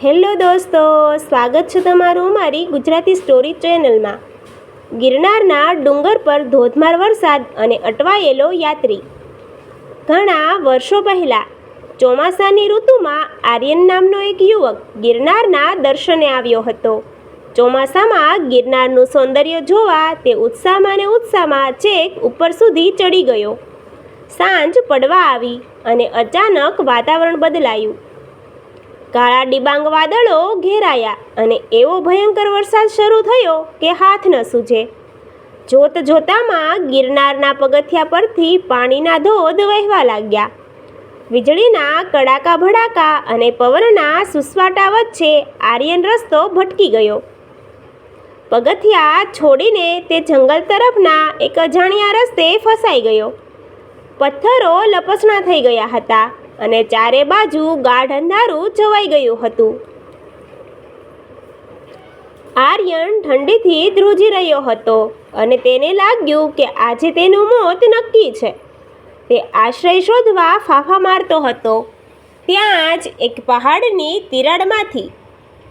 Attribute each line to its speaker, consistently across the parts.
Speaker 1: Hello દોસ્તો, સ્વાગત છે તમારું મારી ગુજરાતી સ્ટોરી ચેનલમાં। ગિરનારના ડુંગર પર ધોધમાર વરસાદ અને અટવાયેલો યાત્રી। ઘણા વર્ષો પહેલાં ચોમાસાની ઋતુમાં આર્યન નામનો એક યુવક ગિરનારના દર્શને આવ્યો હતો। ચોમાસામાં ગિરનારનું સૌંદર્ય જોવા તે ઉત્સાહમાં છેક ઉપર સુધી ચડી ગયો। સાંજ પડવા આવી અને અચાનક વાતાવરણ બદલાયું। કાળા ડિબાંગ વાદળો ઘેરાયા અને એવો ભયંકર વરસાદ શરૂ થયો કે હાથ ન સૂઝે। જોત જોતામાં ગિરનારના પગથિયા પરથી પાણીના ધોધ વહેવા લાગ્યા। વીજળીના કડાકા ભડાકા અને પવનના સુસવાટા વચ્ચે આર્યન રસ્તો ભટકી ગયો। પગથિયા છોડીને તે જંગલ તરફના એક અજાણ્યા રસ્તે ફસાઈ ગયો। પથ્થરો લપસણા થઈ ગયા હતા અને ચારે બાજુ ગાઢ અંધારું છવાઈ ગયું હતું। આર્યન ઠંડીથી ધ્રુજી રહ્યો હતો અને તેને લાગ્યું કે આજે તેનું મોત નક્કી છે। તે આશ્રય શોધવા ફાંફા મારતો હતો। ત્યાં જ એક પહાડની તિરાડમાંથી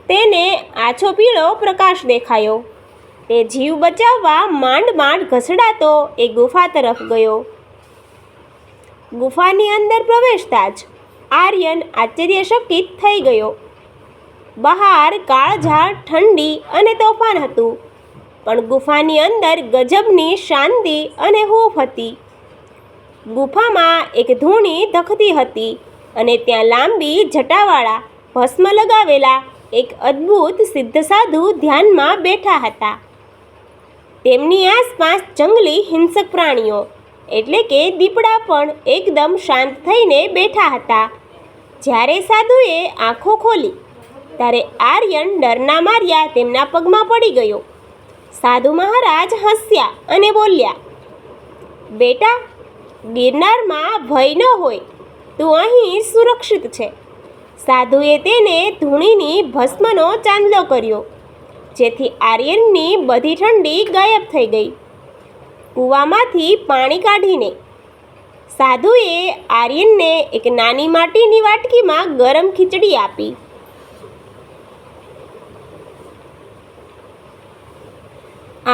Speaker 1: તેને આછો પીળો પ્રકાશ દેખાયો। તે જીવ બચાવવા માંડ ઘસડાતો એ ગુફા તરફ ગયો। ગુફાની અંદર પ્રવેશતા જ આર્યન આશ્ચર્યચકિત થઈ ગયો। બહાર કાળઝાળ ઠંડી અને તોફાન હતું, પણ ગુફાની અંદર ગજબની શાંતિ અને હૂંફ હતી। ગુફામાં એક ધૂણી ધખતી હતી અને ત્યાં લાંબી જટાવાળા ભસ્મ લગાવેલા એક અદ્ભુત સિદ્ધ સાધુ ધ્યાનમાં બેઠા હતા। તેમની આસપાસ જંગલી હિંસક પ્રાણીઓ એટલે કે દીપડા પણ એકદમ શાંત થઈને બેઠા હતા। જ્યારે સાધુએ આંખો ખોલી ત્યારે આર્યન ડરના માર્યા તેમના પગમાં પડી ગયો। સાધુ મહારાજ હસ્યા અને બોલ્યા, બેટા, ગિરનારમાં ભય ન હોય, તું અહીં સુરક્ષિત છે। સાધુએ તેને ધૂણીની ભસ્મનો ચાંદલો કર્યો, જેથી આર્યનની બધી ઠંડી ગાયબ થઈ ગઈ। કૂવામાંથી પાણી કાઢીને સાધુએ આર્યનને એક નાની માટીની વાટકીમાં ગરમ ખીચડી આપી।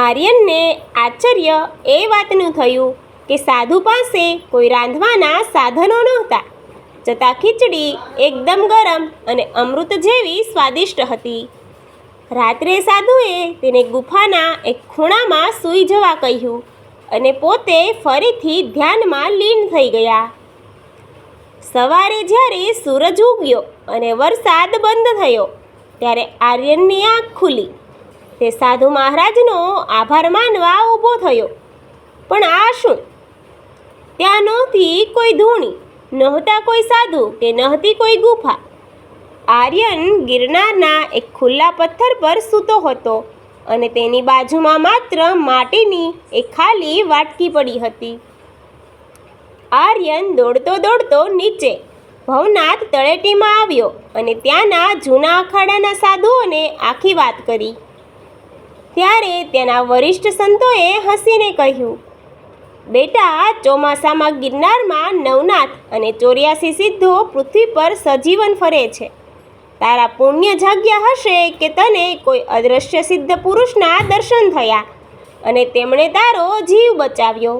Speaker 1: આર્યનને આશ્ચર્ય એ વાતનું થયું કે સાધુ પાસે કોઈ રાંધવાના સાધનો નહોતા, છતાં ખીચડી એકદમ ગરમ અને અમૃત જેવી સ્વાદિષ્ટ હતી। રાત્રે સાધુએ તેને ગુફાના એક ખૂણામાં સૂઈ જવા કહ્યું અને પોતે ફરીથી ધ્યાનમાં લીન થઈ ગયા। સવારે જ્યારે સૂરજ ઉગ્યો અને વરસાદ બંધ થયો ત્યારે આર્યનની આંખ ખુલી। તે સાધુ મહારાજનો આભાર માનવા ઊભો થયો, પણ આ શું? ત્યાં નહોતી કોઈ ધૂણી, નહોતા કોઈ સાધુ કે નહોતી કોઈ ગુફા। આર્યન ગિરનારના એક ખુલ્લા પથ્થર પર સૂતો હતો અને તેની બાજુમાં માત્ર માટીની એક ખાલી વાટકી પડી હતી। આર્યન દોડતો નીચે ભવનાથ તળેટીમાં આવ્યો અને ત્યાંના જૂના અખાડાના સાધુઓને આખી વાત કરી। ત્યારે તેના વરિષ્ઠ સંતોએ હસીને કહ્યું, બેટા, ચોમાસામાં ગિરનારમાં નવનાથ અને 84 સિદ્ધો પૃથ્વી પર સજીવન ફરે છે। તારા પુણ્ય જાગ્યા હશે કે તને કોઈ અદૃશ્ય સિદ્ધ પુરુષના દર્શન થયા અને તેમણે તારો જીવ બચાવ્યો।